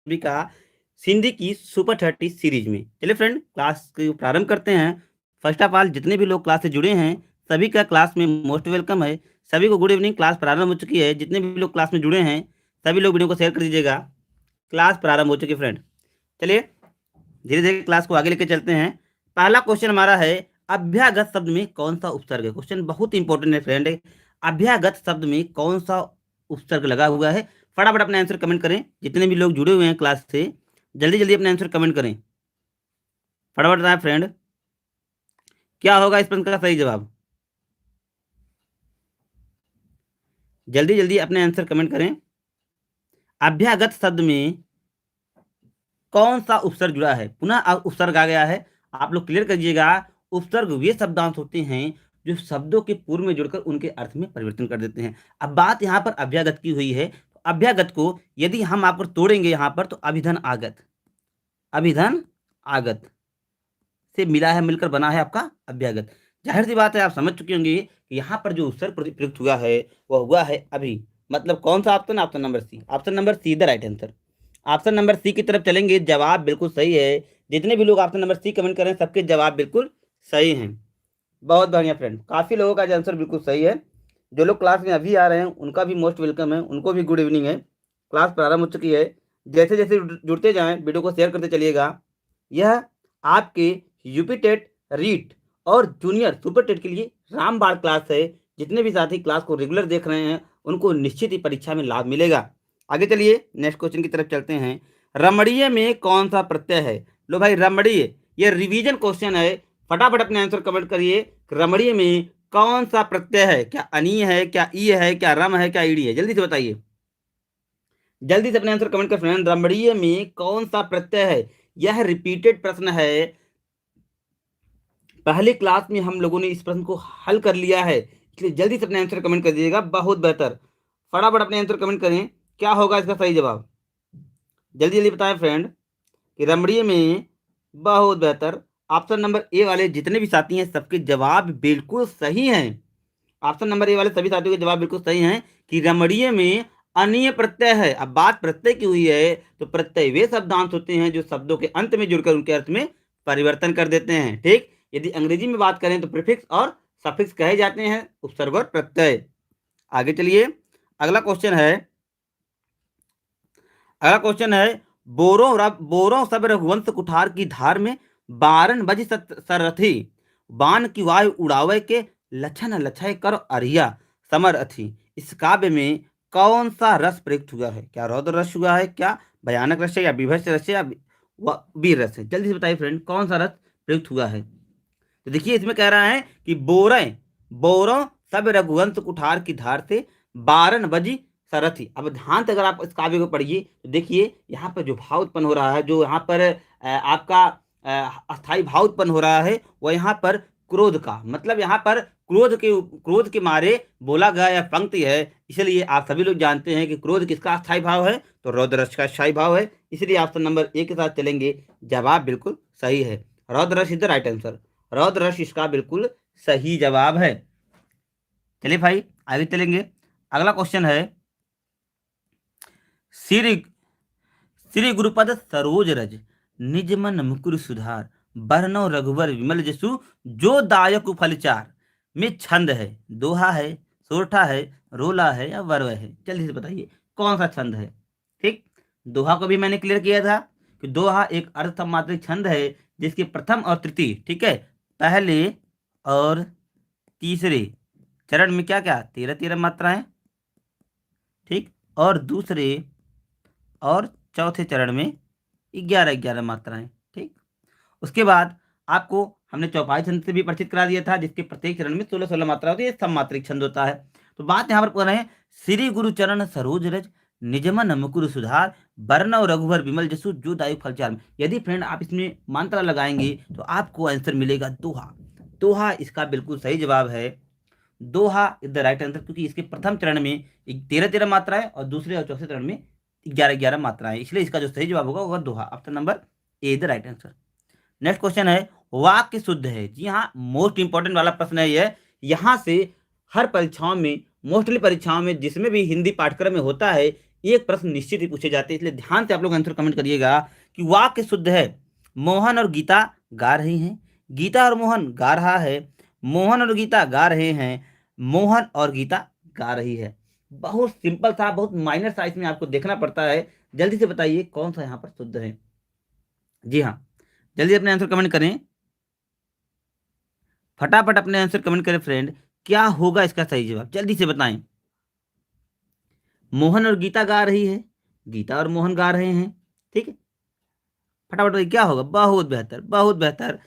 सभी का सिंधी की सुपर 30 सीरीज में। चलिए फ्रेंड, क्लास को प्रारंभ करते हैं। फर्स्ट ऑफ ऑल, जितने भी लोग क्लास से जुड़े हैं सभी का क्लास में मोस्ट वेलकम है। सभी को गुड इवनिंग। क्लास प्रारंभ हो चुकी है। जितने भी लोग क्लास में जुड़े हैं सभी लोग वीडियो को शेयर कर दीजिएगा। क्लास प्रारंभ हो चुकी है फ्रेंड। चलिए धीरे धीरे क्लास को आगे लेके चलते हैं। पहला क्वेश्चन हमारा है, अभ्यागत शब्द में कौन सा उपसर्ग है। क्वेश्चन बहुत इंपॉर्टेंट है फ्रेंड। अभ्यागत शब्द में कौन सा उपसर्ग लगा हुआ है। फटाफट अपना आंसर कमेंट करें। जितने भी लोग जुड़े हुए हैं क्लास से जल्दी जल्दी अपना आंसर कमेंट करें। फटाफट बताएं फ्रेंड, क्या होगा इस प्रश्न का सही जवाब। जल्दी जल्दी अपने आंसर कमेंट करें। अभ्यागत शब्द में कौन सा उपसर्ग जुड़ा है। पुनः उपसर्ग आ गया है, आप लोग क्लियर करिएगा। उपसर्ग वे शब्दांश होते हैं जो शब्दों के पूर्व में जुड़कर उनके अर्थ में परिवर्तन कर देते हैं। अब बात यहाँ पर अभ्यागत की हुई है। अभ्यागत को यदि हम आपको तोड़ेंगे यहाँ पर तो अभिधन आगत, अभिधन आगत से मिला है, मिलकर बना है आपका अभ्यागत। जाहिर सी बात है, आप समझ चुके होंगे कि यहाँ पर जो उपसर्ग प्रयुक्त हुआ है वह हुआ है अभी। मतलब कौन सा option? Option number C. Option number C the right answer. Option number C की तरफ चलेंगे। जवाब बिल्कुल सही है। जितने भी लोग ऑप्शन नंबर सी कमेंट करें सबके जवाब बिल्कुल सही हैं। बहुत बढ़िया फ्रेंड, काफ़ी लोगों का आंसर बिल्कुल सही है। जो लोग क्लास में अभी आ रहे हैं उनका भी मोस्ट वेलकम है, उनको भी गुड इवनिंग है। क्लास प्रारंभ हो चुकी है। जैसे जैसे जुड़ते जाएं वीडियो को शेयर करते चलिएगा। यह आपके यूपी टेट, रीट और जूनियर सुपर टेट के लिए रामबाण क्लास है। जितने भी साथी क्लास को रेगुलर देख रहे हैं उनको निश्चित ही परीक्षा में लाभ मिलेगा। आगे चलिए नेक्स्ट क्वेश्चन की तरफ चलते हैं। रमणीय में कौन सा प्रत्यय है। लो भाई, रमणीय, ये रिवीजन क्वेश्चन है। फटाफट अपने आंसर कमेंट करिए। रमणीय में कौन सा प्रत्यय है। क्या अनीय है, क्या ई है, क्या रम है, क्या ईडी है। जल्दी से बताइए, जल्दी से अपने आंसर कमेंट कर फ्रेंड। रमणीय में कौन सा प्रत्यय है। यह रिपीटेड प्रश्न है। पहली क्लास में हम लोगों ने इस प्रश्न को हल कर लिया है, इसलिए जल्दी से अपने आंसर कमेंट कर दीजिएगा। बहुत बेहतर, फटाफट अपने आंसर कमेंट करें। क्या होगा इसका सही जवाब, जल्दी जल्दी बताएं फ्रेंड कि रमणीय में। बहुत बेहतर, ऑप्शन नंबर ए वाले जितने भी साथी हैं सबके जवाब बिल्कुल सही हैं। ऑप्शन नंबर ए वाले सभी साथियों के जवाब बिल्कुल सही हैं कि रमणीय में अनीय प्रत्यय है। अब बात प्रत्यय की हुई है तो प्रत्यय वे शब्दांश होते हैं जो शब्दों के अंत में जुड़कर उनके अर्थ में परिवर्तन कर देते हैं। ठीक, यदि अंग्रेजी में बात करें तो प्रीफिक्स और सफिक्स कहे जाते हैं उपसर्ग और प्रत्यय। आगे चलिए, अगला क्वेश्चन है। अगला क्वेश्चन है, बोरों सब रघुवंश कुठार की धार में बारन बज सरथी बान की वायु उड़ावे के लछन लछय कर अरिया समर अथी। इस काव्य में कौन सा रस प्रयुक्त हुआ है। क्या रौद्र रस हुआ है, क्या भयानक रस है, या विभत्स रस है, या वीर रस है। जल्दी से बताइए फ्रेंड, कौन सा रस प्रयुक्त हुआ है। तो देखिए इसमें कह रहा है कि बोरों सब रघुवंश कुठार की धार से बारन बजी सरथी। अब ध्यान से अगर आप इस काव्य को पढ़िए तो देखिए यहाँ पर जो भाव उत्पन्न हो रहा है, जो यहाँ पर आपका अस्थाई भाव उत्पन्न हो रहा है वह यहाँ पर क्रोध का, मतलब यहाँ पर क्रोध के मारे बोला गया यह पंक्ति है। इसलिए आप सभी लोग जानते हैं कि क्रोध किसका अस्थाई भाव है, तो रौद्ररस का अस्थाई भाव है। इसलिए ऑप्शन नंबर ए के साथ चलेंगे। जवाब बिल्कुल सही है, रौद्ररस इज द राइट आंसर। रौद्ररस इसका बिल्कुल सही जवाब है। चलिए भाई आगे चलेंगे। अगला क्वेश्चन है, श्री श्री गुरुपद सरोज रज निज मन मुकुर सुधार बरनौ रघुवर विमल जसु जो दायक फलचार में छंद है, दोहा है, सोरठा है, रोला है, या वर्व है। जल्दी से बताइए कौन सा छंद है। ठीक, दोहा को भी मैंने क्लियर किया था कि दोहा एक अर्थमात्रिक छंद है जिसके प्रथम और तृतीय, ठीक है, पहले और तीसरे चरण में क्या क्या 13 मात्राएं, ठीक, और दूसरे और चौथे चरण में 11 मात्राएं। ठीक, उसके बाद आपको हमने चौपाई छंद से भी परिचित करा दिया था जिसके प्रत्येक चरण में 16 मात्रा होती है, सममात्रिक छंद होता है। तो बात यहाँ पर कर रहे हैं, श्री गुरु चरण सरोज रज निजमन मुकुर सुधार बरनौ रघुवर विमल जसु जो दायु फलचार। यदि फ्रेंड आप इसमें मात्रा लगाएंगे तो आपको आंसर मिलेगा दोहा। दोहा इसका बिल्कुल सही जवाब है। दोहा इज द राइट आंसर, क्योंकि इसके प्रथम चरण में 13 मात्राएं और दूसरे और चौथे चरण में 11 मात्राएं, इसलिए इसका जो सही जवाब होगा वह दोहा। Option number A the right answer. Next question है, वाक्य शुद्ध है। जी हाँ, मोस्ट इंपॉर्टेंट वाला प्रश्न है यह। यहाँ से हर परीक्षाओं में, मोस्टली परीक्षाओं में जिसमें भी हिंदी पाठ्यक्रम में होता है, एक प्रश्न निश्चित ही पूछे जाते हैं, इसलिए ध्यान से आप लोग आंसर कमेंट करिएगा कि वाक्य शुद्ध है। मोहन और गीता गा रही हैं, गीता और मोहन गा रहा है, मोहन और गीता गा रहे हैं, मोहन और गीता गा रही है। बहुत सिंपल था, बहुत माइनर सा इसमें आपको देखना पड़ता है। जल्दी से बताइए कौन सा यहाँ पर शुद्ध है। जी हाँ, जल्दी अपने आंसर कमेंट करें, फटाफट अपने आंसर कमेंट करें फ्रेंड। क्या होगा इसका सही जवाब, जल्दी से बताएं। मोहन और गीता गा रही है, गीता और मोहन गा रहे हैं, ठीक है। फटाफट बताइए क्या होगा। बहुत बेहतर, बहुत बेहतर।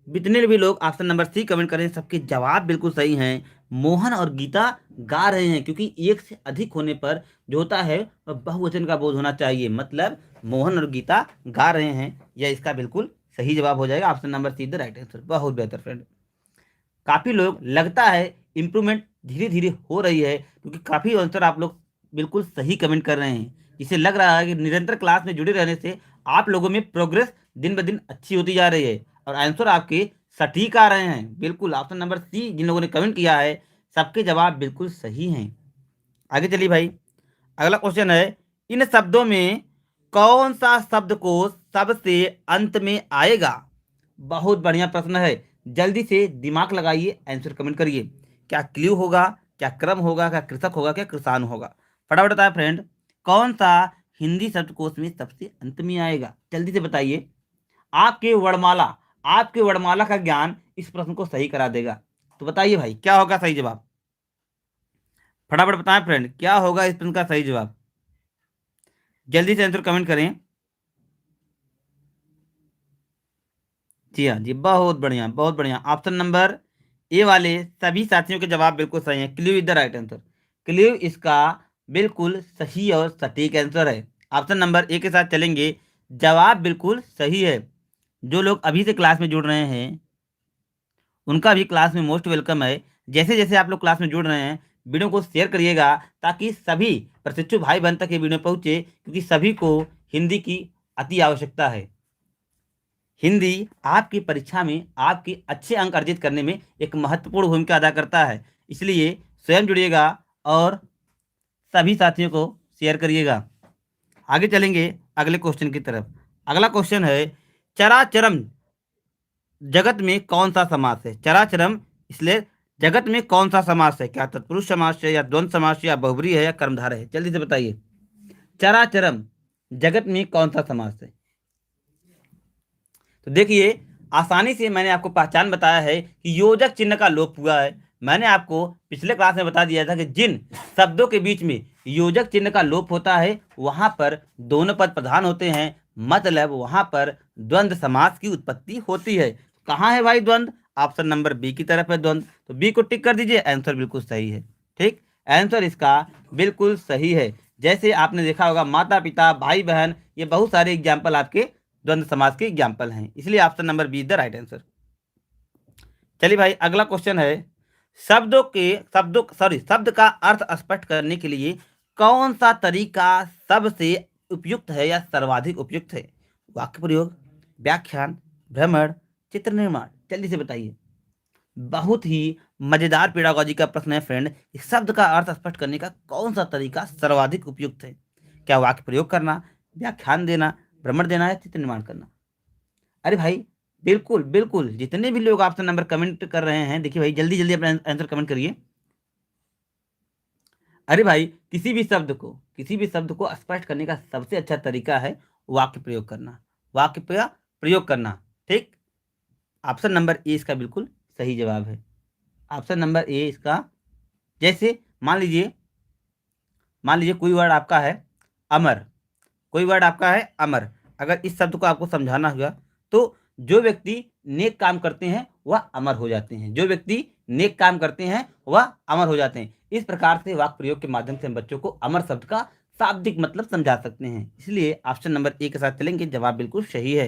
जितने भी लोग ऑप्शन नंबर सी कमेंट करें सबके जवाब बिल्कुल सही हैं। मोहन और गीता गा रहे हैं, क्योंकि एक से अधिक होने पर जो होता है वह बहुवचन का बोध होना चाहिए, मतलब मोहन और गीता गा रहे हैं, यह इसका बिल्कुल सही जवाब हो जाएगा। Option number C the right answer. बहुत बेहतर फ्रेंड। काफ़ी लोग लगता है इम्प्रूवमेंट धीरे धीरे हो रही है, क्योंकि काफ़ी आंसर आप लोग बिल्कुल सही कमेंट कर रहे हैं। इसे लग रहा है कि निरंतर क्लास में जुड़े रहने से आप लोगों में प्रोग्रेस दिन ब दिन अच्छी होती जा रही है और आंसर आपके सटीक आ रहे हैं। बिल्कुल ऑप्शन नंबर सी जिन लोगों ने कमेंट किया है सबके जवाब बिल्कुल सही हैं। आगे चलिए भाई, अगला क्वेश्चन है, इन शब्दों में कौन सा शब्दकोश सबसे अंत में आएगा। बहुत बढ़िया प्रश्न है, जल्दी से दिमाग लगाइए, आंसर कमेंट करिए। क्या क्ल्यू होगा, क्या क्रम होगा, क्या कृषक होगा, क्या किसान होगा। फटाफट बताए फ्रेंड, कौन सा हिंदी शब्दकोश में सबसे अंत में आएगा, जल्दी से बताइए। आपके वर्णमाला, आपके वर्णमाला का ज्ञान इस प्रश्न को सही करा देगा। तो बताइए भाई क्या होगा सही जवाब, फटाफट बताएं फ्रेंड, क्या होगा इस प्रश्न का सही जवाब। जल्दी से आंसर कमेंट करें। जी हाँ जी, बहुत बढ़िया, बहुत बढ़िया। ऑप्शन नंबर ए वाले सभी साथियों के जवाब बिल्कुल सही हैं। Clue is the right answer. Clue इसका बिल्कुल सही और सटीक आंसर है। ऑप्शन नंबर ए के साथ चलेंगे, जवाब बिल्कुल सही है। जो लोग अभी से क्लास में जुड़ रहे हैं उनका भी क्लास में मोस्ट वेलकम है। जैसे जैसे आप लोग क्लास में जुड़ रहे हैं वीडियो को शेयर करिएगा, ताकि सभी प्रशिक्षु भाई बहन तक ये वीडियो पहुंचे, क्योंकि सभी को हिंदी की अति आवश्यकता है। हिंदी आपकी परीक्षा में आपके अच्छे अंक अर्जित करने में एक महत्वपूर्ण भूमिका अदा करता है, इसलिए स्वयं जुड़िएगा और सभी साथियों को शेयर करिएगा। आगे चलेंगे अगले क्वेश्चन की तरफ। अगला क्वेश्चन है, चराचरम जगत में कौन सा समास है। चराचरम इसलिए जगत में कौन सा समास है, क्या तत्पुरुष समास है, या द्वंद्व समास है, या बहुब्री है, या कर्मधारय है। जल्दी से बताइए, चराचरम जगत में कौन सा समास है। तो देखिए, आसानी से मैंने आपको पहचान बताया है कि योजक चिन्ह का लोप हुआ है। मैंने आपको पिछले क्लास में बता दिया था कि जिन शब्दों के बीच में योजक चिन्ह का लोप होता है वहां पर दोनों पद प्रधान होते हैं, मतलब वहां पर द्वंद्व समास की उत्पत्ति होती है। कहाँ है भाई द्वंद्व, ऑप्शन नंबर बी की तरफ है द्वंद्व, तो बी को टिक कर दीजिए, आंसर बिल्कुल सही है। ठीक, आंसर इसका बिल्कुल सही है। जैसे आपने देखा होगा माता पिता भाई बहन, ये बहुत सारे एग्जाम्पल आपके द्वंद्व समास के एग्जाम्पल हैं, इसलिए option number B is the right answer. चलिए भाई, अगला क्वेश्चन है, शब्द का अर्थ स्पष्ट करने के लिए कौन सा तरीका सबसे उपयुक्त है या सर्वाधिक उपयुक्त है। वाक्य प्रयोग, व्याख्यान, भ्रमण, चित्र निर्माण। जल्दी से बताइए। बहुत ही मजेदार पेडागोजी का प्रश्न है फ्रेंड, इस शब्द का अर्थ स्पष्ट करने का कौन सा तरीका सर्वाधिक उपयुक्त है। क्या वाक्य प्रयोग करना, व्याख्यान देना, भ्रमण देना, है चित्र निर्माण करना। अरे भाई बिल्कुल बिल्कुल, जितने भी लोग ऑप्शन नंबर कमेंट कर रहे हैं, देखिए भाई जल्दी जल्दी अपना आंसर कमेंट करिए। अरे भाई, किसी भी शब्द को स्पष्ट करने का सबसे अच्छा तरीका है वाक्य प्रयोग करना, वाक्य प्रयोग करना। ठीक, ऑप्शन नंबर ए इसका बिल्कुल सही जवाब है। ऑप्शन नंबर ए इसका, जैसे मान लीजिए कोई वर्ड आपका है अमर, कोई वर्ड आपका है अमर। अगर इस शब्द को आपको समझाना हुआ तो जो व्यक्ति नेक काम करते हैं वह अमर हो जाते हैं, जो व्यक्ति नेक काम करते हैं वह अमर हो जाते हैं। इस प्रकार से वाक्य प्रयोग के माध्यम से हम बच्चों को अमर शब्द का शाब्दिक मतलब समझा सकते हैं, इसलिए ऑप्शन नंबर ए के साथ चलेंगे, जवाब बिल्कुल सही है।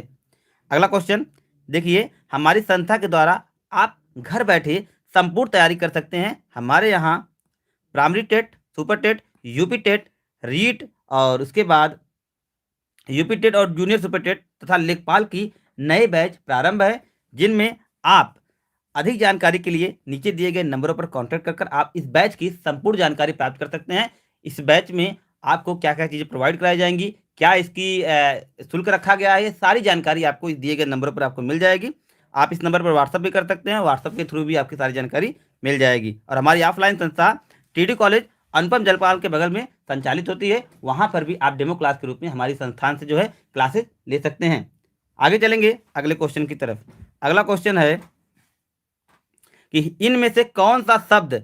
अगला क्वेश्चन देखिए, हमारी संस्था के द्वारा आप घर बैठे संपूर्ण तैयारी कर सकते हैं। हमारे यहाँ primary TET, super TET, UP TET, REET और उसके बाद यूपी टेट और जूनियर सुपर टेट तथा लेखपाल की नए बैच प्रारंभ है, जिनमें आप अधिक जानकारी के लिए नीचे दिए गए नंबरों पर कॉन्टैक्ट कर आप इस बैच की संपूर्ण जानकारी प्राप्त कर सकते हैं। इस बैच में आपको क्या क्या चीज़ें प्रोवाइड कराई जाएंगी, क्या इसकी शुल्क रखा गया है, ये सारी जानकारी आपको इस दिए गए नंबर पर आपको मिल जाएगी। आप इस नंबर पर व्हाट्सअप भी कर सकते हैं, व्हाट्सअप के थ्रू भी आपकी सारी जानकारी मिल जाएगी। और हमारी ऑफलाइन संस्था टीडी कॉलेज अनुपम जलपाल के बगल में संचालित होती है, वहाँ पर भी आप डेमो क्लास के रूप में हमारी संस्थान से जो है क्लासेस ले सकते हैं। आगे चलेंगे अगले क्वेश्चन की तरफ। अगला क्वेश्चन है कि इनमें से कौन सा शब्द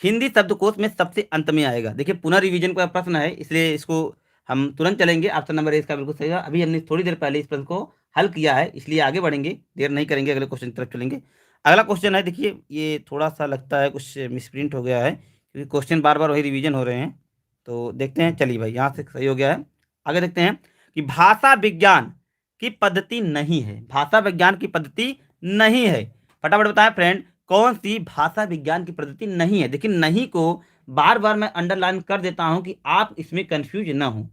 हिंदी शब्दकोश में सबसे अंत में आएगा। देखिए पुनः रिवीजन का प्रश्न है, इसलिए इसको हम तुरंत चलेंगे। ऑप्शन नंबर ए इसका बिल्कुल सही है। अभी हमने थोड़ी देर पहले इस प्रश्न को हल किया है, इसलिए आगे बढ़ेंगे, देर नहीं करेंगे, अगले क्वेश्चन की तरफ चलेंगे। अगला क्वेश्चन है, देखिए ये थोड़ा सा लगता है कुछ मिसप्रिंट हो गया है, क्योंकि क्वेश्चन बार बार वही रिवीजन हो रहे हैं। तो देखते हैं, चलिए भाई यहाँ से सही हो गया है। आगे देखते हैं कि भाषा विज्ञान की पद्धति नहीं है, भाषा विज्ञान की पद्धति नहीं है। फटाफट बताएं फ्रेंड, कौन सी भाषा विज्ञान की पद्धति नहीं है। देखिए नहीं को बार बार मैं अंडरलाइन कर देता हूं कि आप इसमें कंफ्यूज ना हो,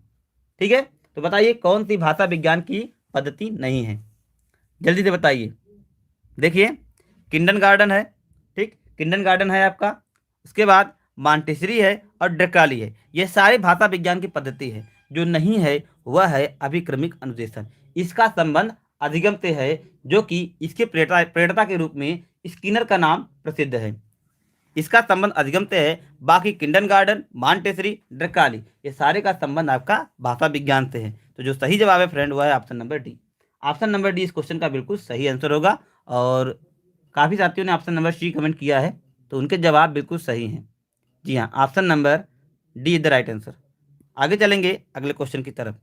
ठीक है। तो बताइए कौन सी भाषा विज्ञान की पद्धति नहीं है, जल्दी से बताइए। देखिए किंडरगार्टन है, ठीक, किंडरगार्टन है आपका, उसके बाद मॉन्टेसरी है और ड्रकाली है। ये सारे भाषा विज्ञान की पद्धति है। जो नहीं है वह है अभिक्रमिक अनुदेशन। इसका संबंध अधिगम से है, जो कि इसके प्रेरणा के रूप में स्किनर का नाम प्रसिद्ध है। इसका संबंध अधिगम से है। बाकी किंडरगार्टन, मॉन्टेसरी, ड्रकाली, ये सारे का संबंध आपका भाषा विज्ञान से है। तो जो सही जवाब है फ्रेंड वह है option number D. Option number D इस क्वेश्चन का बिल्कुल सही आंसर होगा। और काफ़ी साथियों ने ऑप्शन नंबर सी कमेंट किया है, तो उनके जवाब बिल्कुल सही हैं। जी हाँ, option number D is the right answer. आगे चलेंगे अगले क्वेश्चन की तरफ।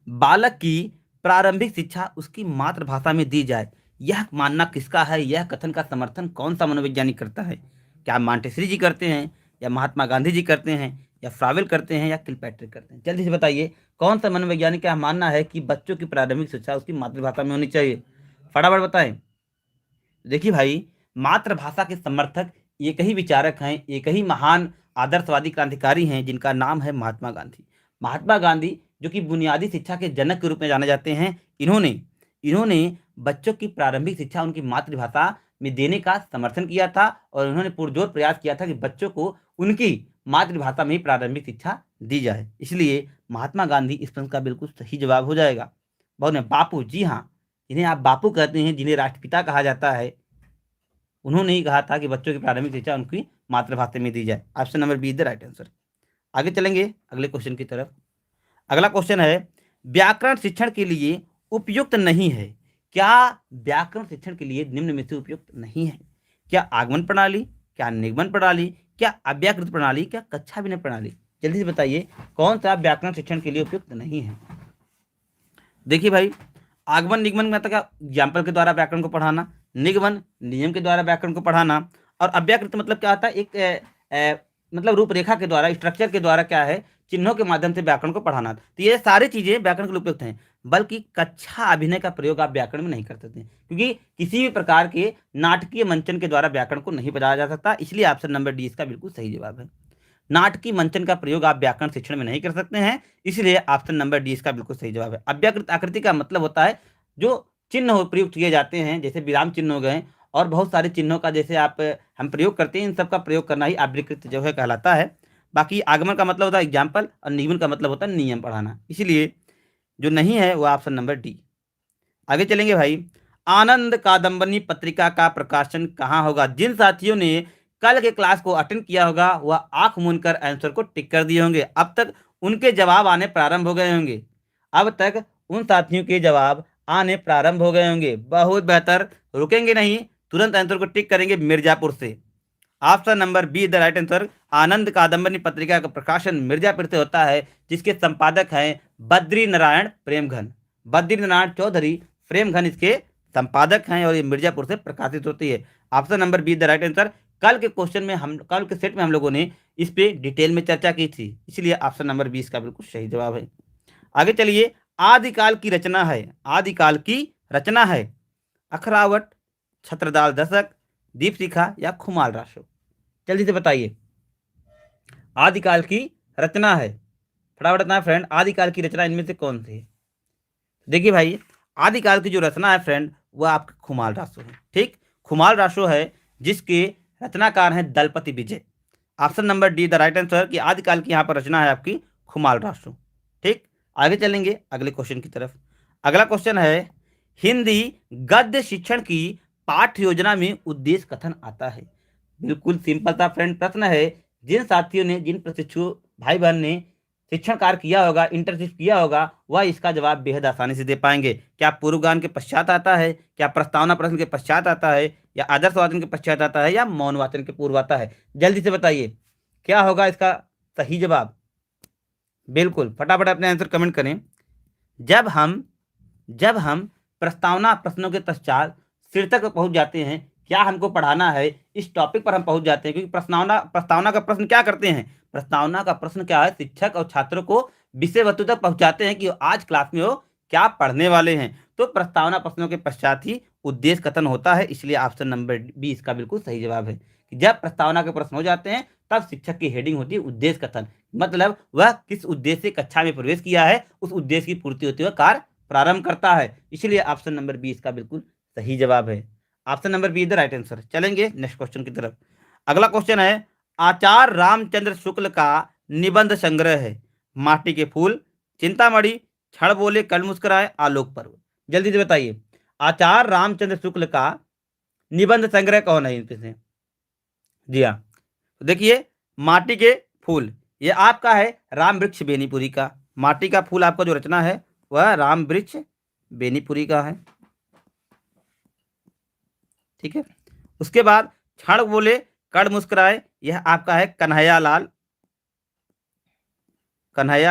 बालक की प्रारंभिक शिक्षा उसकी मातृभाषा में दी जाए, यह मानना किसका है। यह कथन का समर्थन कौन सा मनोवैज्ञानिक करता है। क्या मॉन्टेसरी जी करते हैं, या महात्मा गांधी जी करते हैं, या फ्रावेल करते हैं, या किलपैट्रिक करते हैं। जल्दी से बताइए कौन सा मनोवैज्ञानिक का मानना है कि बच्चों की प्रारंभिक शिक्षा उसकी मातृभाषा में होनी चाहिए। फटाफट बताएं। देखिए भाई, मातृभाषा के समर्थक एक ही विचारक हैं, एक ही महान आदर्शवादी क्रांतिकारी हैं, जिनका नाम है महात्मा गांधी। महात्मा गांधी जो कि बुनियादी शिक्षा के जनक के रूप में जाने जाते हैं, इन्होंने बच्चों की प्रारंभिक शिक्षा उनकी मातृभाषा में देने का समर्थन किया था, और उन्होंने पुरजोर प्रयास किया था कि बच्चों को उनकी मातृभाषा में ही प्रारंभिक शिक्षा दी जाए। इसलिए महात्मा गांधी इस प्रश्न का बिल्कुल सही जवाब हो जाएगा। बहुत ने बापू, जी हाँ, जिन्हें आप बापू कहते हैं, जिन्हें राष्ट्रपिता कहा जाता है, उन्होंने ही कहा था कि बच्चों की प्रारंभिक शिक्षा उनकी मातृभाषा में दी जाए। Option number B is the right answer. आगे चलेंगे अगले क्वेश्चन की तरफ। अगला क्वेश्चन है, व्याकरण शिक्षण के लिए उपयुक्त नहीं है। क्या व्याकरण शिक्षण के लिए निम्न में से उपयुक्त नहीं है। क्या आगमन प्रणाली, क्या निगमन प्रणाली, क्या अव्याकृत प्रणाली, क्या कक्षा विनय प्रणाली। जल्दी से बताइए कौन सा व्याकरण शिक्षण के लिए उपयुक्त नहीं है। देखिए भाई, आगमन निगमन मतलब क्या, एग्जाम्पल के द्वारा व्याकरण को पढ़ाना, निगमन नियम के द्वारा व्याकरण को पढ़ाना, और अव्याकृत मतलब क्या होता है, एक मतलब रूपरेखा के द्वारा, स्ट्रक्चर के द्वारा क्या है, चिन्हों के माध्यम से व्याकरण को पढ़ाना। तो ये सारी चीजें व्याकरण के लिए उपयुक्त हैं, बल्कि कक्षा अभिनय का प्रयोग आप व्याकरण में नहीं कर सकते, क्योंकि किसी भी प्रकार के नाटकीय मंचन के द्वारा व्याकरण को नहीं पढ़ाया जा सकता। इसलिए ऑप्शन नंबर डी इसका बिल्कुल सही जवाब है। नाटकीय मंचन का प्रयोग आप व्याकरण शिक्षण में नहीं कर सकते हैं, इसलिए ऑप्शन नंबर डी इसका बिल्कुल सही जवाब है। अव्याकृत आकृति का मतलब होता है जो चिन्ह प्रयुक्त किए जाते हैं, जैसे विराम चिन्ह हो गए, और बहुत सारे चिन्हों का जैसे हम प्रयोग करते हैं, इन सब का प्रयोग करना ही अव्याकृत जो है कहलाता है। बाकी आगमन का मतलब होता है एग्जाम्पल, और निगमन का मतलब होता है नियम पढ़ाना। इसलिए जो नहीं है वो ऑप्शन नंबर डी। आगे चलेंगे भाई। आनंद कादम्बनी पत्रिका का प्रकाशन कहाँ होगा। जिन साथियों ने कल के क्लास को अटेंड किया होगा वह आंख मूंदकर आंसर को टिक कर दिए होंगे। अब तक उनके जवाब आने प्रारंभ हो गए होंगे, अब तक उन साथियों के जवाब आने प्रारंभ हो गए होंगे। बहुत बेहतर, रुकेंगे नहीं, तुरंत आंसर को टिक करेंगे मिर्जापुर से। Option number B the right answer. Anand Kadambini पत्रिका का प्रकाशन मिर्जापुर से होता है, जिसके संपादक हैं बद्री नारायण प्रेमघन। बद्री नारायण चौधरी प्रेमघन इसके संपादक हैं, और ये मिर्जापुर से प्रकाशित होती है। Option number B the right answer. कल के क्वेश्चन में कल के सेट में हम लोगों ने इस पे डिटेल में चर्चा की थी, इसलिए ऑप्शन नंबर 20 का बिल्कुल सही जवाब है। आगे चलिए। आदिकाल की रचना है, आदिकाल की रचना है अखरावट, छत्रदाल दशक, दीपशिखा, या खुमाल राशो। जल्दी से बताइए आदिकाल की रचना है, फटाफट बताना फ्रेंड, आदिकाल की रचना इनमें से कौन सी है। देखिए भाई, आदिकाल की जो रचना है फ्रेंड वह आपका खुमाल राशो है। ठीक, खुमाल राशो है, जिसके रचनाकार हैं Dalpati Vijay. Option number D the right answer कि आदिकाल की यहाँ पर रचना है आपकी खुमाल राष्ट्र। ठीक, आगे चलेंगे अगले क्वेश्चन की तरफ। अगला क्वेश्चन है हिंदी गद्य शिक्षण की पाठ्य योजना में उद्देश्य कथन आता है। बिल्कुल सिंपल सा फ्रेंड प्रश्न है। जिन साथियों ने, जिन प्रशिक्षु भाई बहन ने शिक्षण कार्य किया होगा, इंटर्नशिप किया होगा, वह इसका जवाब बेहद आसानी से दे पाएंगे। क्या पूर्वगान के पश्चात आता है, क्या प्रस्तावना प्रश्न के पश्चात आता है, या आदर्श वाचन के पश्चात आता है, या मौन वाचन के पूर्व आता है? जल्दी से बताइए क्या होगा इसका सही जवाब। बिल्कुल फटाफट अपने आंसर कमेंट करें। जब हम प्रस्तावना प्रश्नों के पश्चात सिर तक पहुंच जाते हैं, क्या हमको पढ़ाना है, इस टॉपिक पर हम पहुंच जाते हैं। क्योंकि प्रस्तावना का प्रश्न क्या करते हैं, प्रस्तावना का प्रश्न क्या है, शिक्षक और छात्रों को विषय वस्तु तक पहुंचाते हैं कि आज क्लास में वो क्या पढ़ने वाले हैं। तो प्रस्तावना प्रश्नों के पश्चात ही उद्देश्य कथन होता है, इसलिए ऑप्शन नंबर बी इसका बिल्कुल सही जवाब है कि जब प्रस्तावना के प्रश्न हो जाते हैं तब शिक्षक की हेडिंग होती है उद्देश्य कथन। मतलब वह किस उद्देश्य से कक्षा में प्रवेश किया है, उस उद्देश्य की पूर्ति होते हुए कार्य प्रारंभ करता है, इसलिए ऑप्शन नंबर बी इसका बिल्कुल सही जवाब है। Option number B the right answer. चलेंगे नेक्स्ट क्वेश्चन की तरफ। अगला क्वेश्चन है आचार्य रामचंद्र शुक्ल का निबंध संग्रह है माटी के फूल, चिंतामणि, क्षण बोले कल मुस्कुराए, आलोक पर्व। जल्दी से बताइए आचार्य रामचंद्र शुक्ल का निबंध संग्रह कौन है इनमें से? जी हाँ, तो देखिए माटी के फूल ये आपका है राम वृक्ष बेनीपुरी का। माटी का फूल आपका जो रचना है वह राम वृक्ष बेनीपुरी का है। ठीक है, उसके बाद क्षण बोले कड़ मुस्कुराए यह आपका है कन्हैया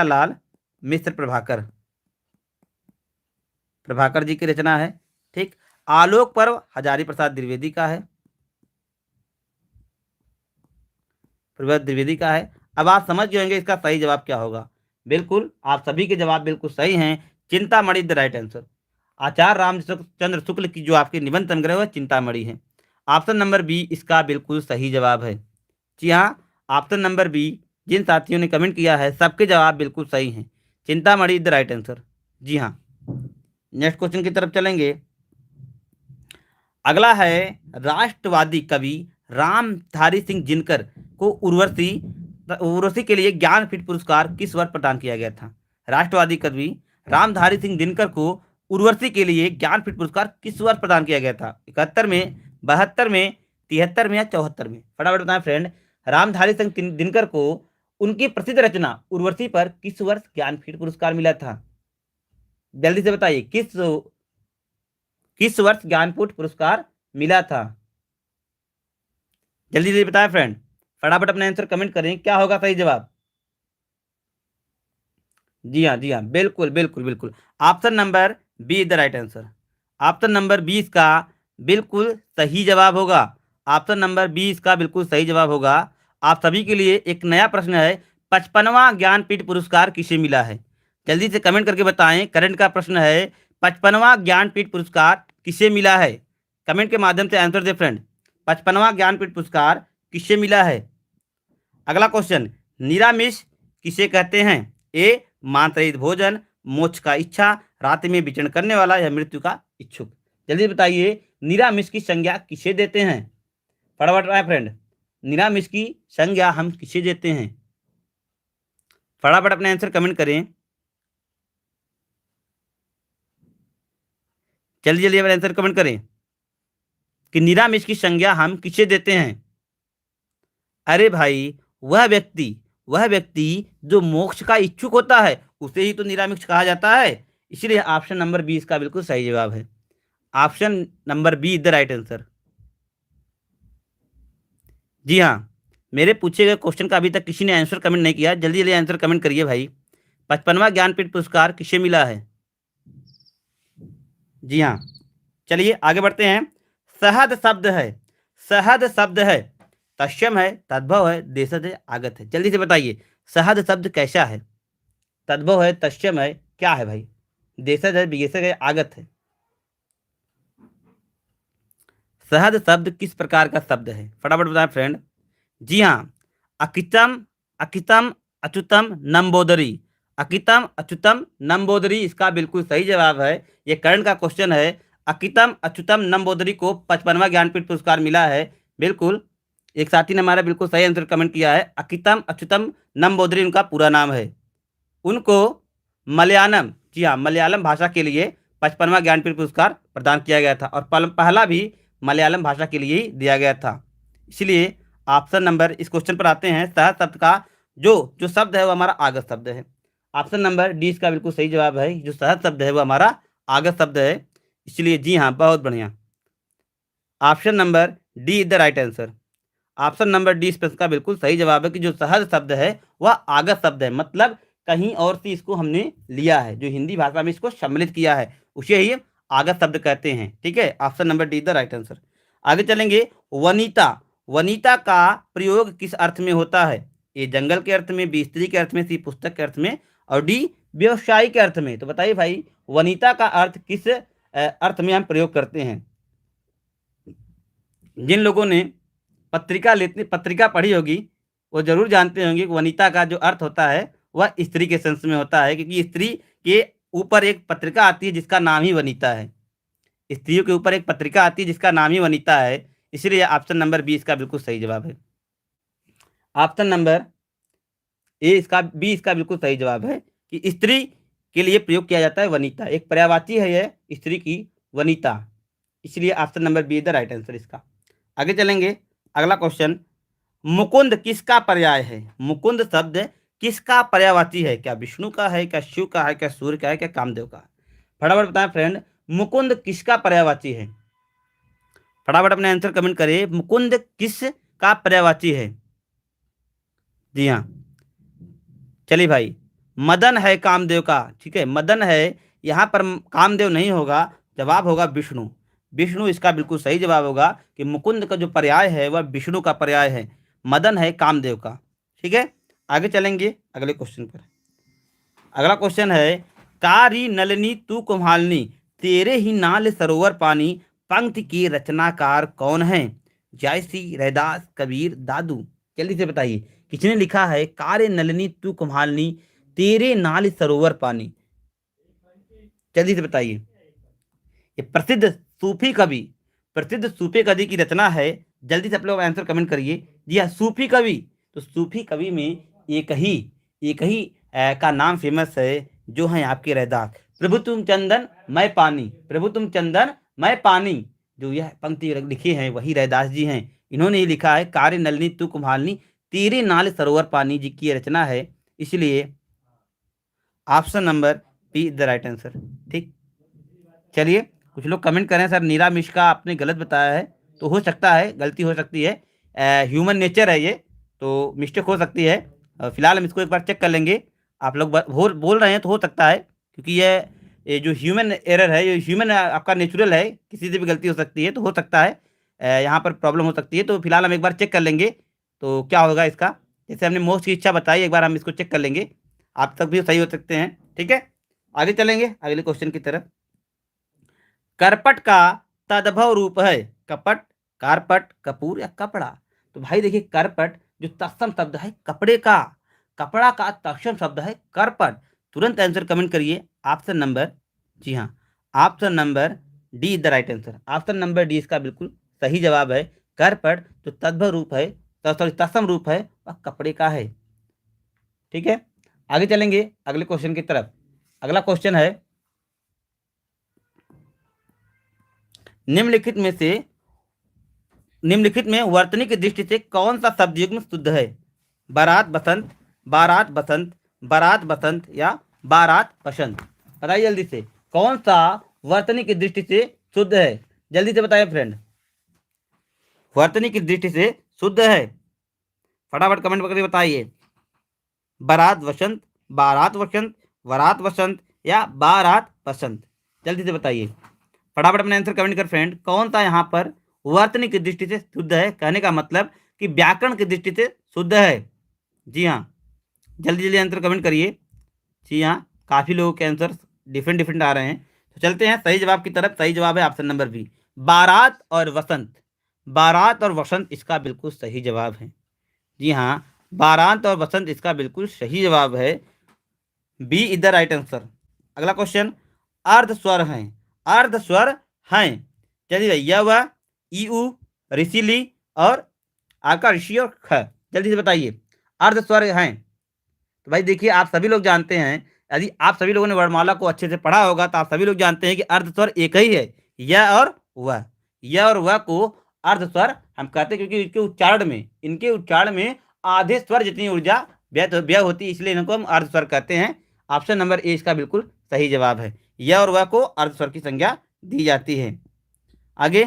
लाल मिश्र प्रभाकर जी की रचना है। ठीक, आलोक पर्व हजारी प्रसाद द्विवेदी का है, द्विवेदी का है। अब आप समझ गए होंगे इसका सही जवाब क्या होगा। बिल्कुल आप सभी के जवाब बिल्कुल सही हैं। Chintamani the right answer. Acharya Ramchandra Shukla की जो आपके निबंध संग्रह है चिंतामणि है। ऑप्शन नंबर बी इसका बिल्कुल सही जवाब है। जी हाँ, ऑप्शन नंबर बी जिन साथियों ने कमेंट किया है सबके जवाब बिल्कुल सही हैं। Chintamani the right answer. जी हाँ, नेक्स्ट क्वेश्चन की तरफ चलेंगे। अगला है राष्ट्रवादी कवि रामधारी सिंह दिनकर को उर्वशी के लिए ज्ञानपीठ पुरस्कार किस वर्ष प्रदान किया गया था? राष्ट्रवादी कवि रामधारी सिंह दिनकर को उर्वशी के लिए ज्ञानपीठ पुरस्कार किस वर्ष प्रदान किया गया था? 71 में, 72 में, 73 में, या 74 में? फटाफट बताएं फ्रेंड। रामधारी सिंह दिनकर को उनकी प्रसिद्ध रचना उर्वशी पर किस वर्ष ज्ञानपीठ पुरस्कार मिला था? जल्दी से बताइए किस वर्ष ज्ञानपीठ पुरस्कार मिला था? जल्दी से बताएं फ्रेंड, फटाफट अपना आंसर कमेंट करें क्या होगा सही जवाब। जी हाँ, जी हाँ, बिल्कुल बिल्कुल बिल्कुल option number B the right answer. Option number 20 का बिल्कुल सही जवाब होगा। ऑप्शन नंबर 20 का बिल्कुल सही जवाब होगा। आप सभी के लिए एक नया प्रश्न है, 55वां ज्ञानपीठ पुरस्कार किसे मिला है? जल्दी से कमेंट करके बताएं। करंट का प्रश्न है 55वां ज्ञानपीठ पुरस्कार किसे मिला है? कमेंट के माध्यम से आंसर दे फ्रेंड। 55वां ज्ञानपीठ पुरस्कार किसे मिला है? अगला क्वेश्चन, निरामिष किसे कहते हैं? ए मांस रहित भोजन, मोक्ष का इच्छा, रात में विचरण करने वाला, या मृत्यु का इच्छुक? जल्दी बताइए निरामिष की संज्ञा किसे देते हैं? फटाफट आए फ्रेंड, निरामिष की संज्ञा हम किसे देते हैं? फटाफट अपने आंसर कमेंट करें। जल्दी जल्दी अपने आंसर कमेंट करें कि निरामिष की संज्ञा हम किसे देते हैं? अरे भाई वह व्यक्ति जो मोक्ष का इच्छुक होता है उसे ही तो निरामिष कहा जाता है, इसलिए ऑप्शन नंबर 20 का बिल्कुल सही जवाब है। Option number B the right answer. जी हाँ, मेरे पूछे गए क्वेश्चन का अभी तक किसी ने आंसर कमेंट नहीं किया, जल्दी जल्दी आंसर कमेंट करिए भाई। 55वां ज्ञानपीठ पुरस्कार किसे मिला है? जी हाँ, चलिए आगे बढ़ते हैं। सहद शब्द है, तस्यम है, तद्भव है, देशज है, आगत है? जल्दी से बताइए सहद शब्द कैसा है? तद्भव है, तस्यम है, क्या है भाई? देशज है, विशेषक है, आगत है? सहद शब्द किस प्रकार का शब्द है? फटाफट बताएं फ्रेंड। जी हाँ, अकितम अकितम अच्युतम नंबोदरी। अकितम अच्युतम नंबोदरी इसका बिल्कुल सही जवाब है। ये करंट का क्वेश्चन है। अकितम अच्युतम नंबोदरी को 55वां ज्ञानपीठ पुरस्कार मिला है। बिल्कुल एक साथी ने हमारा बिल्कुल सही आंसर कमेंट किया है, अकितम अच्युतम नंबूदरी उनका पूरा नाम है। उनको मलयालम, जी हाँ, मलयालम भाषा के लिए 55वां ज्ञानपीठ पुरस्कार प्रदान किया गया था और पहला भी मलयालम भाषा के लिए ही दिया गया था। इसलिए ऑप्शन नंबर, इस क्वेश्चन पर आते हैं, सहज शब्द का जो जो शब्द है वो हमारा आगत शब्द है। ऑप्शन नंबर डी इसका बिल्कुल सही जवाब है। जो सहज शब्द है वो हमारा आगत शब्द है। इसलिए जी हाँ, बहुत बढ़िया, option number D is the right answer. Option number D इस प्रश्न का बिल्कुल सही जवाब है कि जो सहज शब्द है वह आगत शब्द है, मतलब कहीं और से इसको हमने लिया है, जो हिंदी भाषा में इसको सम्मिलित किया है उसे ही आगत शब्द कहते हैं। ठीक है, option number D the right answer. आगे चलेंगे, वनिता, वनिता का प्रयोग किस अर्थ में होता है? ए जंगल के अर्थ में, बी स्त्री के अर्थ में, सी पुस्तक के अर्थ में और डी व्यवसाय के अर्थ में। तो बताइए भाई, वनिता का अर्थ किस अर्थ में हम प्रयोग करते हैं? जिन लोगों ने पत्रिका पढ़ी होगी वो जरूर जानते होंगे कि वनिता का जो अर्थ होता है वह स्त्री के सेंस में होता है, क्योंकि स्त्री के ऊपर एक पत्रिका आती है जिसका नाम ही वनिता है। स्त्रियों के ऊपर एक पत्रिका आती है जिसका नाम ही वनिता है। इसलिए ऑप्शन नंबर बी इसका बिल्कुल सही जवाब है। ऑप्शन नंबर बी इसका बिल्कुल सही जवाब है कि स्त्री के लिए प्रयोग किया जाता है वनिता, एक पर्यायवाची है यह स्त्री की, वनिता। इसलिए option number B is the right answer इसका। आगे चलेंगे, अगला क्वेश्चन, मुकुंद किसका पर्याय है? मुकुंद शब्द किसका पर्यायवाची है? क्या विष्णु का है, क्या शिव का है, क्या सूर्य का है, क्या कामदेव का है? फटाफट बताएं फ्रेंड, मुकुंद किसका पर्यायवाची है? फटाफट अपने आंसर कमेंट करिए, मुकुंद किस का पर्यायवाची है? जी हाँ, चलिए भाई, मदन है कामदेव का। ठीक है, मदन है, यहाँ पर कामदेव नहीं होगा, जवाब होगा विष्णु। विष्णु इसका बिल्कुल सही जवाब होगा कि मुकुंद का जो पर्याय है वह विष्णु का पर्याय है, मदन है कामदेव का। ठीक है, आगे चलेंगे अगले क्वेश्चन पर। अगला क्वेश्चन है, कारी नलिनी तू कुम्हालनी, तेरे ही नाल सरोवर पानी, पंक्ति के रचनाकार कौन है? जयसी, रैदास, कबीर, दादू। जल्दी से बताइए, किसने लिखा है कार्य नलिनी तू कुम्हालनी, तेरे नाल सरोवर पानी? जल्दी से बताइए। ये प्रसिद्ध सूफी कवि की रचना है। जल्दी से आप लोग आंसर कमेंट करिए। जी हाँ, सूफी कवि। तो सूफी कवि में एक ही का नाम फेमस है, जो है आपके रैदास। प्रभु तुम चंदन मैं पानी, प्रभु तुम चंदन मैं पानी, जो यह पंक्ति लिखी है वही रैदास जी हैं। इन्होंने ही लिखा है कार्य नलिनी तू कुम्हालनी, तेरे नाल सरोवर पानी जी की रचना है। इसलिए option number B the right answer. ठीक, चलिए कुछ लोग कमेंट करें सर नीरा मिश्रा आपने गलत बताया है, तो हो सकता है, गलती हो सकती है, ह्यूमन नेचर है ये, तो मिस्टेक हो सकती है। फिलहाल हम इसको एक बार चेक कर लेंगे। आप लोग बोल रहे हैं तो हो सकता है, क्योंकि ये जो ह्यूमन एरर है, ये ह्यूमन आपका नेचुरल है, किसी से भी गलती हो सकती है, तो हो सकता है यहाँ पर प्रॉब्लम हो सकती है। तो फिलहाल हम एक बार चेक कर लेंगे तो क्या होगा इसका। जैसे हमने मोस्ट की इच्छा बताई, एक बार हम इसको चेक कर लेंगे, आप तक भी सही हो सकते हैं। ठीक है, आगे चलेंगे अगले क्वेश्चन की तरफ। करपट का तद्भव रूप है? कपट, कारपट, कपूर या कपड़ा? तो भाई देखिए, करपट जो तत्सम शब्द है कपड़े का, कपड़ा का तत्सम शब्द है करपट। तुरंत आंसर कमेंट करिए, ऑप्शन नंबर, जी हाँ, option number D is the right answer. Option number D इसका बिल्कुल सही जवाब है। करपट जो तद्भव रूप है, सॉरी तत्सम रूप है, वह कपड़े का है। ठीक है, आगे चलेंगे अगले क्वेश्चन की तरफ। अगला क्वेश्चन है, निम्नलिखित में वर्तनी की दृष्टि से कौन सा शब्द युग्म शुद्ध है? बारात बसंत, बारात बसंत, बारात बसंत या बारात बसंत? बताइए जल्दी से, कौन सा वर्तनी की दृष्टि से शुद्ध है? जल्दी से बताइए फ्रेंड, वर्तनी की दृष्टि से शुद्ध है, फटाफट कमेंट करके बताइए। बारात वसंत, बारात वसंत, वरात वसंत या बारात बसंत? जल्दी से बताइए, फटाफट अपने आंसर कमेंट कर फ्रेंड। कौन सा यहाँ पर वर्तनी की दृष्टि से शुद्ध है? कहने का मतलब कि व्याकरण की दृष्टि से शुद्ध है। जी हाँ, जल्दी जल्दी आंसर कमेंट करिए। जी हाँ, काफ़ी लोगों के आंसर डिफरेंट आ रहे हैं। तो चलते हैं सही जवाब की तरफ। सही जवाब है ऑप्शन नंबर बी, बारात और वसंत। बारात और वसंत इसका बिल्कुल सही जवाब है। जी हाँ, बारात और वसंत इसका बिल्कुल सही जवाब है। B is the right answer. अगला क्वेश्चन, अर्ध स्वर हैं, अर्ध स्वर हैं। चलिए भैया, वह ई उ, ऋषिली और आपका ऋषि और ख, जल्दी से बताइए। अर्ध स्वर हैं। तो भाई देखिए, आप सभी लोग जानते हैं, यदि आप सभी लोगों ने वर्णमाला को अच्छे से पढ़ा होगा तो आप सभी लोग जानते हैं कि अर्ध स्वर एक ही है, य और वह। य और वह को अर्ध स्वर हम कहते हैं, क्योंकि इनके उच्चारण में आधे स्वर जितनी ऊर्जा व्यय होती है, इसलिए इनको हम अर्ध स्वर कहते हैं। ऑप्शन नंबर ए इसका बिल्कुल सही जवाब है। य और वह को अर्ध स्वर की संज्ञा दी जाती है। आगे,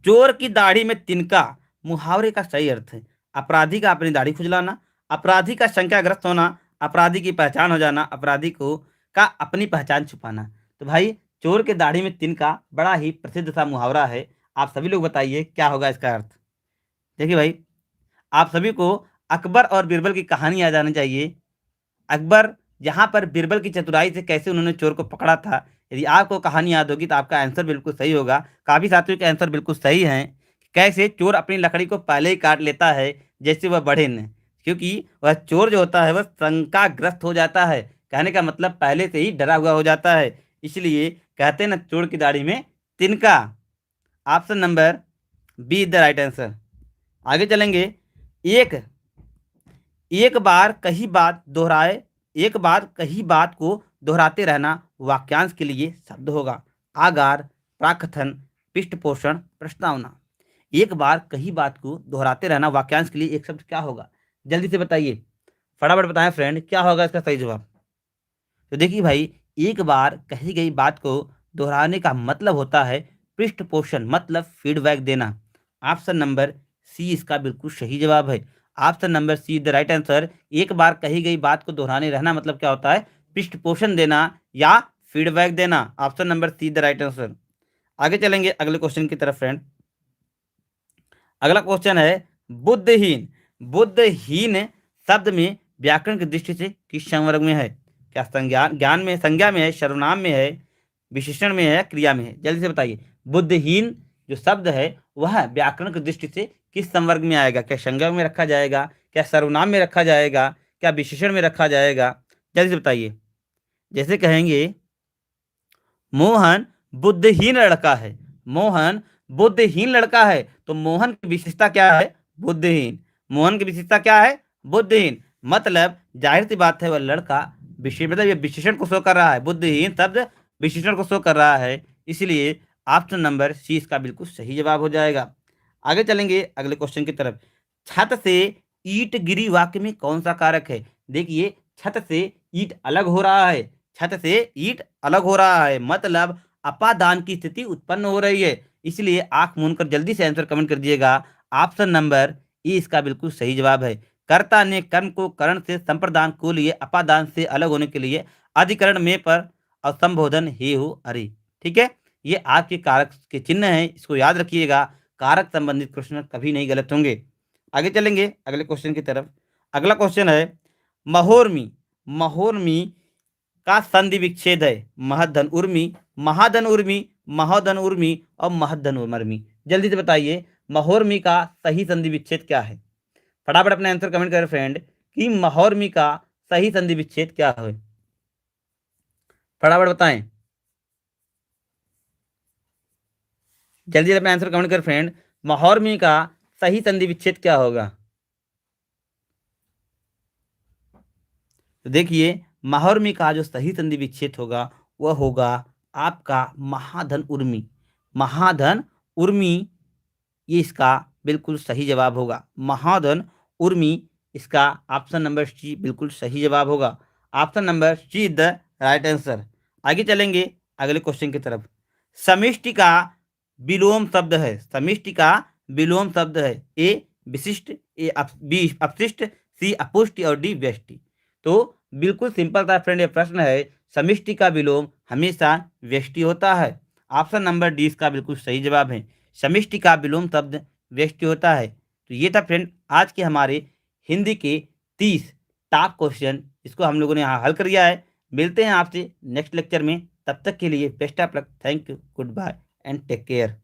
चोर की दाढ़ी में तिनका मुहावरे का सही अर्थ है। अपराधी का अपनी दाढ़ी खुजलाना, अपराधी का शंकाग्रस्त होना, अपराधी की पहचान हो जाना, अपराधी को का अपनी पहचान छुपाना। तो भाई, चोर के दाढ़ी में तिनका बड़ा ही प्रसिद्ध सा मुहावरा है। आप सभी लोग बताइए क्या होगा इसका अर्थ। देखिए भाई, आप सभी को अकबर और बीरबल की कहानी याद आनी चाहिए। अकबर यहाँ पर बीरबल की चतुराई से कैसे उन्होंने चोर को पकड़ा था। यदि आपको कहानी याद होगी तो आपका आंसर बिल्कुल सही होगा। काफ़ी साथियों के आंसर बिल्कुल सही हैं। कैसे चोर अपनी लकड़ी को पहले ही काट लेता है जैसे वह बढ़े न, क्योंकि वह चोर जो होता है वह शंकाग्रस्त हो जाता है। कहने का मतलब पहले से ही डरा हुआ हो जाता है, इसलिए कहते हैं ना, चोर की दाढ़ी में तिनका। Option number B is the right answer. आगे चलेंगे। एक एक बार कही बात दोहराए एक बार कही बात को दोहराते रहना वाक्यांश के लिए शब्द होगा। आगार, प्राकथन, पृष्ठपोषण, प्रस्तावना। एक बार कही बात को दोहराते रहना वाक्यांश के लिए एक शब्द क्या होगा, जल्दी से बताइए, फटाफट बताएं फ्रेंड, क्या होगा इसका सही जवाब। तो देखिए भाई, एक बार कही गई बात को दोहराने का मतलब होता है पृष्ठपोषण, मतलब फीडबैक देना। ऑप्शन नंबर सी इसका बिल्कुल सही जवाब है। Option number C the right answer. एक बार कही गई बात को दोहराने रहना मतलब क्या होता है, पृष्ठपोषण देना या फीडबैक देना। Option number C the right answer. आगे चलेंगे अगले क्वेश्चन की तरफ फ्रेंड। अगला क्वेश्चन है, बुद्धहीन। बुद्धहीन शब्द में व्याकरण की दृष्टि से किस संवर्ग में है? क्या ज्ञान में, संज्ञा में है, सर्वनाम में है, विशेषण में है, क्रिया में है? जल्दी से बताइए। बुद्धहीन जो शब्द है वह व्याकरण की दृष्टि से किस संवर्ग में आएगा? क्या संज्ञा में रखा जाएगा, क्या सर्वनाम में रखा जाएगा, क्या विशेषण में रखा जाएगा? जल्दी से बताइए। जैसे कहेंगे, मोहन बुद्धहीन लड़का है। मोहन बुद्धहीन लड़का है, तो मोहन की विशेषता क्या है? बुद्धहीन। मोहन की विशेषता क्या है? बुद्धहीन। मतलब जाहिर सी बात है, वह लड़का मतलब ये विशेषण को शो कर रहा है। बुद्धहीन शब्द विशेषण को शो कर रहा है, इसलिए ऑप्शन नंबर सी इसका बिल्कुल सही जवाब हो जाएगा। आगे चलेंगे अगले क्वेश्चन की तरफ। छत से ईंट गिरी वाक्य में कौन सा कारक है? देखिए, छत से ईंट अलग हो रहा है। छत से ईंट अलग हो रहा है मतलब अपादान की स्थिति उत्पन्न हो रही है, इसलिए आंख मूंद कर जल्दी से आंसर कमेंट कर दिएगा। ऑप्शन नंबर ई इसका बिल्कुल सही जवाब है। कर्ता ने कर्म को करण से संप्रदान को लिए अपादान से अलग होने के लिए अधिकरण में पर और संबोधन हे हो अरे। ठीक है, ये आपके कारक के चिन्ह हैं, इसको याद रखिएगा। कारक संबंधित प्रश्न कभी नहीं गलत होंगे। आगे चलेंगे अगले क्वेश्चन की तरफ। अगला क्वेश्चन है, महोर्मी। महोर्मी का संधि विच्छेद है महधन उर्मी, महाधन उर्मी, महोधन उर्मी और महधन उर्मी। जल्दी से बताइए, महोर्मी का सही संधि विच्छेद क्या है? फटाफट अपने आंसर कमेंट करें फ्रेंड कि महोर्मी का सही संधि विच्छेद क्या है। फटाफट बताएं, जल्दी से अपना आंसर कमेंट करें फ्रेंड। महोर्मी का सही संधि विच्छेद क्या होगा? तो देखिए, महोर्मी का जो सही संधि विच्छेद होगा वह होगा आपका महाधन उर्मी। महाधन उर्मी, ये इसका बिल्कुल सही जवाब होगा। महाधन उर्मी इसका ऑप्शन नंबर सी बिल्कुल सही जवाब होगा। Option number C the right answer. आगे चलेंगे अगले क्वेश्चन की तरफ। समिष्टि का विलोम शब्द है। समिष्टि का विलोम शब्द है। ए विशिष्ट, बी अपशिष्ट, सी अपुष्टि और डी व्यष्टि। तो बिल्कुल सिंपल था फ्रेंड, ये प्रश्न है। समिष्टि का विलोम हमेशा व्यष्टि होता है। ऑप्शन नंबर डी इसका बिल्कुल सही जवाब है। समिष्टि का विलोम शब्द व्यष्टि होता है। तो ये था फ्रेंड आज के हमारे हिंदी के 30 टॉप क्वेश्चन, इसको हम लोगों ने यहाँ हल कर दिया है। मिलते हैं आपसे नेक्स्ट लेक्चर में, तब तक के लिए best of luck, thank you, goodbye and take care.